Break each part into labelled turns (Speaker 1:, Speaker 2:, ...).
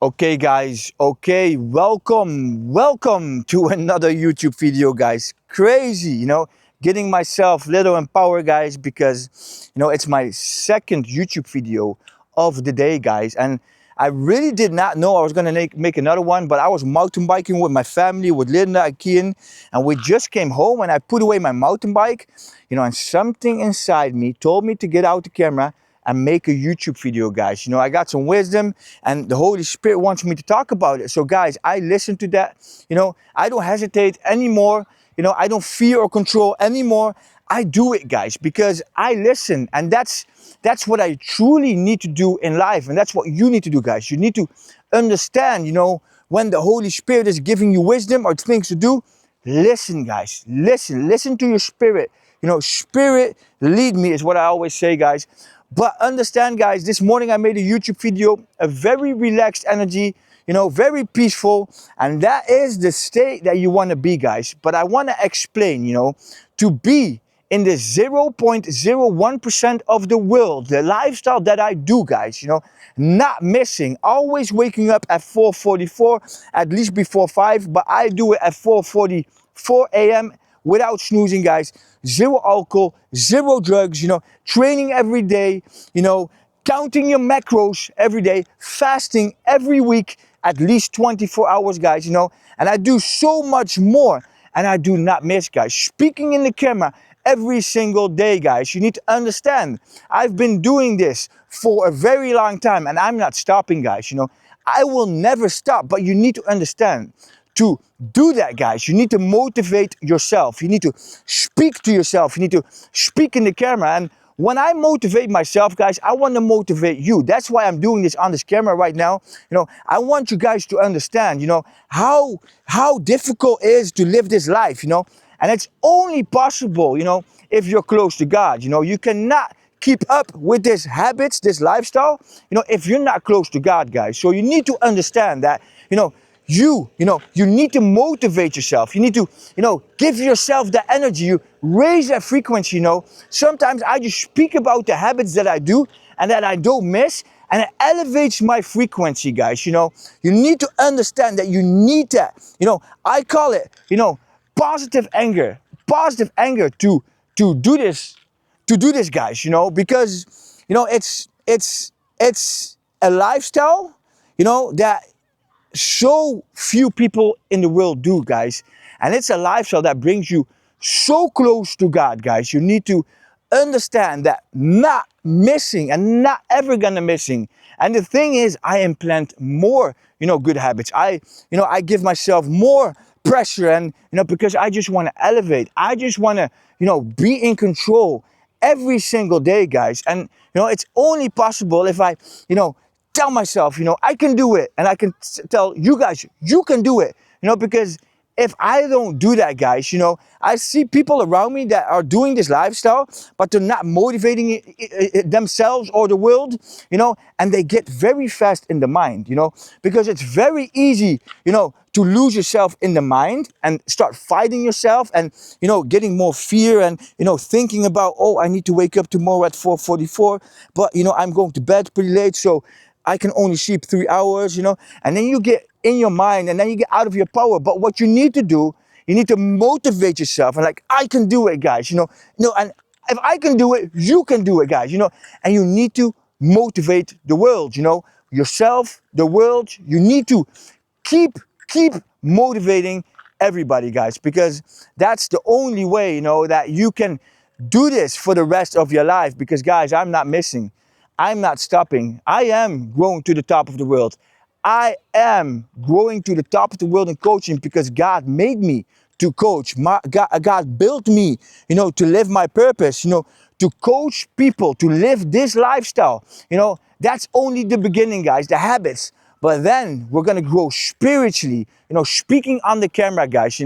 Speaker 1: Okay guys, okay, welcome to another YouTube video guys. Crazy, getting myself little empowered guys because it's my second YouTube video of the day guys, and I really did not know I was gonna make another one, but I was mountain biking with my family, with Linda and Kian, and we just came home and I put away my mountain bike, and something inside me told me to get out the camera and make a YouTube video, guys. I got some wisdom and the Holy Spirit wants me to talk about it. So guys, I listen to that. I don't hesitate anymore. I don't fear or control anymore. I do it, guys, because I listen, and that's what I truly need to do in life, and that's what you need to do, guys. You need to understand, when the Holy Spirit is giving you wisdom or things to do. Listen, guys. Listen to your spirit. Spirit lead me is what I always say, guys. But understand, guys, this morning I made a YouTube video, a very relaxed energy, very peaceful. And that is the state that you want to be, guys. But I want to explain, to be in the 0.01% of the world, the lifestyle that I do, guys, not missing, always waking up at 4:44, at least before 5, but I do it at 4:44 a.m. without snoozing, guys. Zero alcohol, zero drugs, training every day, counting your macros every day, fasting every week, at least 24 hours, guys, and I do so much more, and I do not miss, guys. Speaking in the camera every single day, guys. You need to understand, I've been doing this for a very long time, and I'm not stopping, guys. I will never stop, but you need to understand, to do that, guys, you need to motivate yourself. You need to speak to yourself. You need to speak in the camera. And when I motivate myself, guys, I want to motivate you. That's why I'm doing this on this camera right now. I want you guys to understand, how difficult it is to live this life, and it's only possible, if you're close to God. You cannot keep up with these habits, this lifestyle, if you're not close to God, guys. So you need to understand that, you need to motivate yourself. You need to, give yourself the energy. You raise that frequency, Sometimes I just speak about the habits that I do and that I don't miss, and it elevates my frequency, guys. You need to understand that you need that. I call it, positive anger. Positive anger to do this, guys, because, it's a lifestyle, that so few people in the world do, guys. And it's a lifestyle that brings you so close to God, guys. You need to understand that not missing and not ever gonna missing. And the thing is, I implant more, good habits. I give myself more pressure, and, because I just want to elevate. I just want to, be in control every single day, guys. And, it's only possible if I, tell myself, I can do it. And I can tell you guys, you can do it, because if I don't do that, guys, I see people around me that are doing this lifestyle, but they're not motivating themselves or the world, and they get very fast in the mind, because it's very easy, to lose yourself in the mind and start fighting yourself and, getting more fear and, thinking about, oh, I need to wake up tomorrow at 4:44, but, I'm going to bed pretty late, so I can only sleep 3 hours, and then you get in your mind and then you get out of your power. But what you need to do, you need to motivate yourself and like, I can do it, guys, and if I can do it, you can do it, guys, and you need to motivate the world, yourself, the world. You need to keep motivating everybody, guys, because that's the only way, that you can do this for the rest of your life. Because, guys, I'm not missing. I'm not stopping. I am growing to the top of the world. I am growing to the top of the world in coaching because God made me to coach. God built me, to live my purpose, to coach people, to live this lifestyle. That's only the beginning, guys, the habits. But then we're going to grow spiritually, speaking on the camera, guys,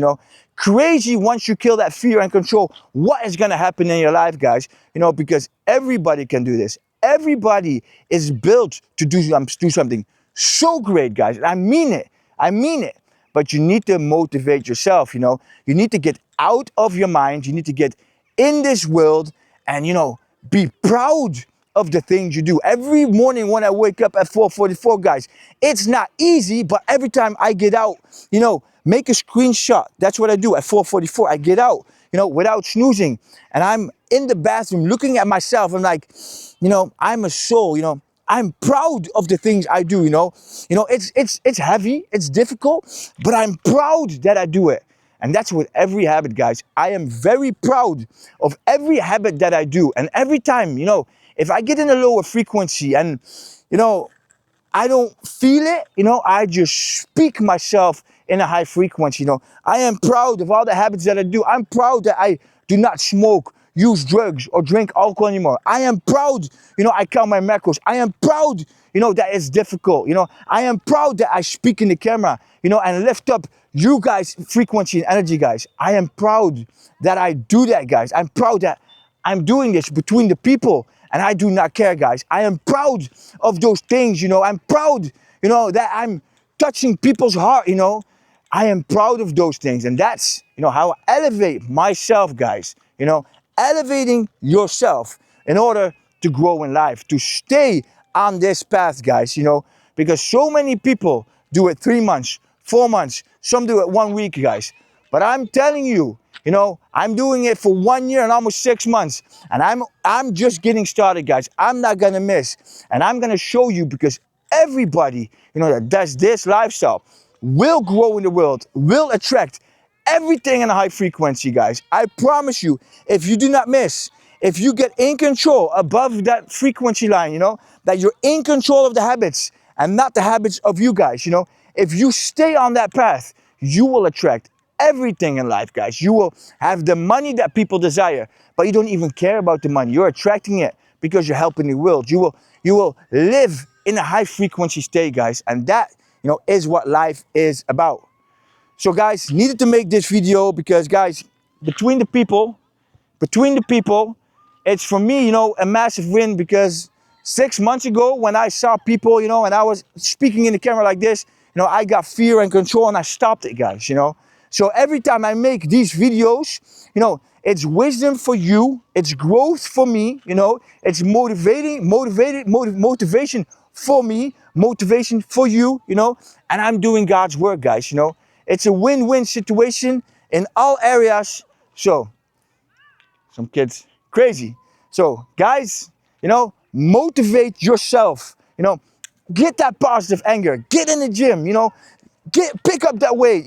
Speaker 1: crazy once you kill that fear and control. What is going to happen in your life, guys? Because everybody can do this. Everybody is built to do something so great, guys. And I mean it. I mean it. But you need to motivate yourself, You need to get out of your mind. You need to get in this world and, be proud of the things you do. Every morning when I wake up at 4:44, guys, it's not easy, but every time I get out, make a screenshot. That's what I do at 4:44. I get out, without snoozing, and I'm in the bathroom looking at myself. I'm like, I'm a soul, I'm proud of the things I do, it's heavy, it's difficult, but I'm proud that I do it. And that's with every habit, guys. I am very proud of every habit that I do. And every time, if I get in a lower frequency and, I don't feel it, I just speak myself in a high frequency, I am proud of all the habits that I do. I'm proud that I do not smoke, use drugs, or drink alcohol anymore. I am proud, I count my macros. I am proud, that it's difficult. I am proud that I speak in the camera, and lift up you guys' frequency and energy, guys. I am proud that I do that, guys. I'm proud that I'm doing this between the people, and I do not care, guys. I am proud of those things, I'm proud, that I'm touching people's heart, I am proud of those things. And that's, how I elevate myself, guys. Elevating yourself in order to grow in life, to stay on this path, guys, because so many people do it 3 months, 4 months, some do it 1 week, guys. But I'm telling you, I'm doing it for 1 year and almost 6 months. And I'm just getting started, guys. I'm not gonna miss. And I'm gonna show you, because everybody, that does this lifestyle will grow in the world, will attract everything in a high frequency, guys. I promise you, if you do not miss, if you get in control above that frequency line, that you're in control of the habits and not the habits of you guys, if you stay on that path, you will attract everything in life, guys. You will have the money that people desire, but you don't even care about the money. You're attracting it because you're helping the world. You will live in a high frequency state, guys. And that, is what life is about. So guys, needed to make this video because, guys, between the people, it's for me, a massive win, because 6 months ago when I saw people, and I was speaking in the camera like this, I got fear and control and I stopped it, guys, So every time I make these videos, it's wisdom for you, it's growth for me, it's motivation for me, motivation for you, and I'm doing God's work, guys, It's a win-win situation in all areas. So, some kids crazy. So guys, motivate yourself, get that positive anger, get in the gym, pick up that weight,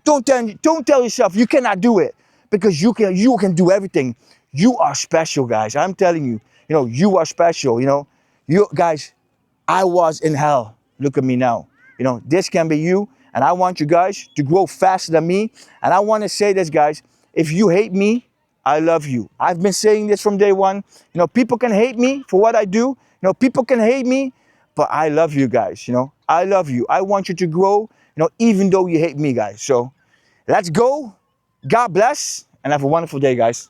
Speaker 1: don't tell yourself you cannot do it, because you can do everything. You are special, guys. I'm telling you, you are special, you guys, I was in hell. Look at me now. This can be you, and I want you guys to grow faster than me. And I want to say this, guys, if you hate me, I love you. I've been saying this from day one. People can hate me for what I do. People can hate me, but I love you guys. I love you. I want you to grow, even though you hate me, guys. So let's go. God bless, and have a wonderful day, guys.